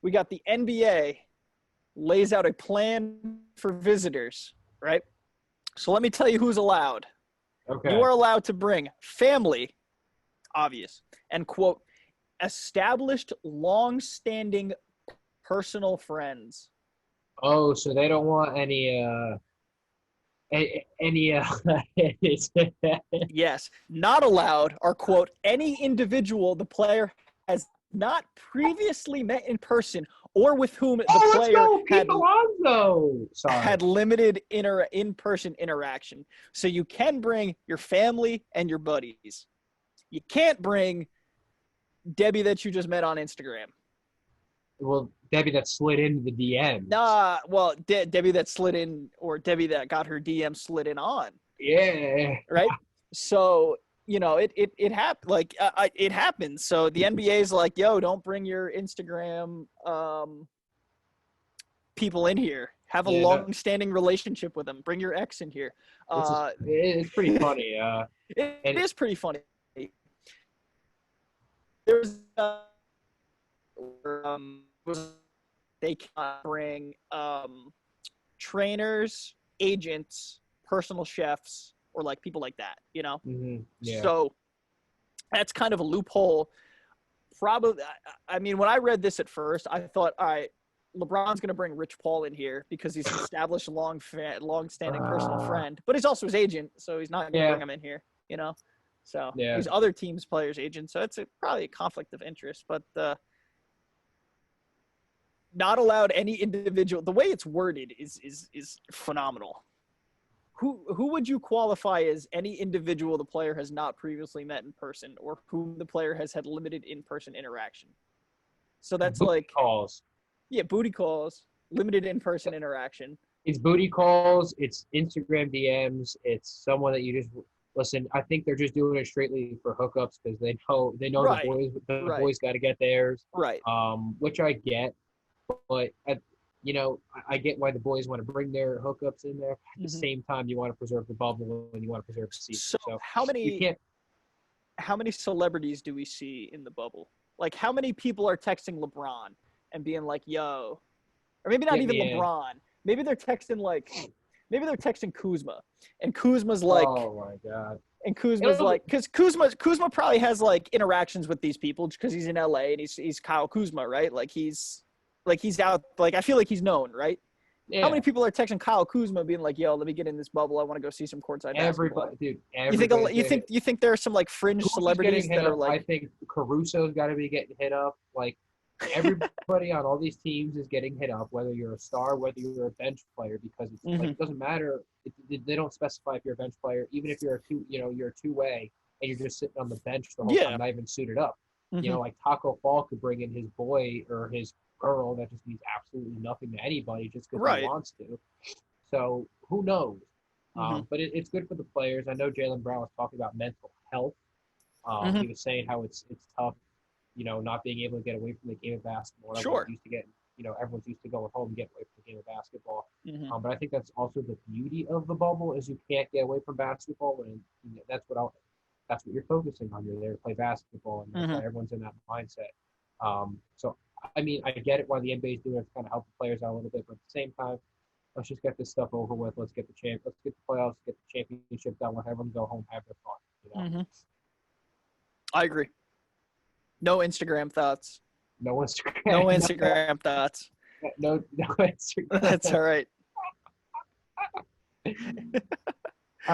we got the NBA lays out a plan for visitors, right? So let me tell you who's allowed. Okay. You are allowed to bring family, obvious, and quote, established long-standing personal friends. Oh, so they don't want any Yes, not allowed are quote, any individual the player has not previously met in person or with whom the let's player go, Pete Alonso. Sorry. had limited in-person interaction. So you can bring your family and your buddies. You can't bring Debbie that you just met on Instagram. Well, Debbie that slid into the DMs. Nah, well, Debbie that slid in, or Debbie that got her DM slid in on. Yeah. Right? So, you know, it happened. Like, it happens. So the NBA is like, yo, don't bring your Instagram people in here. Have a long-standing relationship with them. Bring your ex in here. It's pretty funny. It is pretty funny. There's they can bring trainers, agents, personal chefs, or like people like that, you know? Mm-hmm. Yeah. So that's kind of a loophole. Probably, I mean, when I read this at first, I thought, all right, LeBron's going to bring Rich Paul in here because he's an established long-standing personal friend, but he's also his agent, so he's not going to bring him in here, you know? So he's other teams' players' agent, so it's probably a conflict of interest, but not allowed any individual. The way it's worded is phenomenal. Who would you qualify as any individual the player has not previously met in person or whom the player has had limited in-person interaction? So that's booty like calls. Yeah, booty calls, limited in-person interaction. It's booty calls. It's Instagram DMs. It's someone that you just listen. I think they're just doing it straightly for hookups because they know Right. the boys got to get theirs. Right. Which I get, but I get why the boys want to bring their hookups in there. At the same time, you want to preserve the bubble and you want to preserve the season. So how many celebrities do we see in the bubble? Like, how many people are texting LeBron and being like, yo, or maybe not even LeBron. Maybe they're texting Kuzma, and Kuzma's like, oh my God. And Kuzma's like, because Kuzma probably has like interactions with these people because he's in LA and he's Kyle Kuzma, right? Like he's out, like I feel like he's known, right? Yeah. How many people are texting Kyle Kuzma being like, yo, let me get in this bubble. I want to go see some courtside basketball. Dude, you think there are some like fringe celebrities that are like, I think Caruso's got to be getting hit up. Like everybody on all these teams is getting hit up, whether you're a star, whether you're a bench player, because it's like, it doesn't matter. They don't specify if you're a bench player, even if you're a two-way and you're just sitting on the bench the whole time, not even suited up. You know, like Taco Fall could bring in his boy or his girl that just means absolutely nothing to anybody just because he wants to. So who knows? But it's good for the players. I know Jaylen Brown was talking about mental health. He was saying how it's tough, not being able to get away from the game of basketball. Everyone's used to going home and getting away from the game of basketball. But I think that's also the beauty of the bubble is you can't get away from basketball, and that's what you're focusing on. You're there to play basketball, and that's why everyone's in that mindset. So I mean, I get it why the NBA is doing it to kind of help the players out a little bit, but at the same time, let's just get this stuff over with. Let's get the playoffs, get the championship done. Let everyone go home, have their fun. I agree. No Instagram thoughts. No Instagram. No Instagram thoughts. No Instagram. That's all right.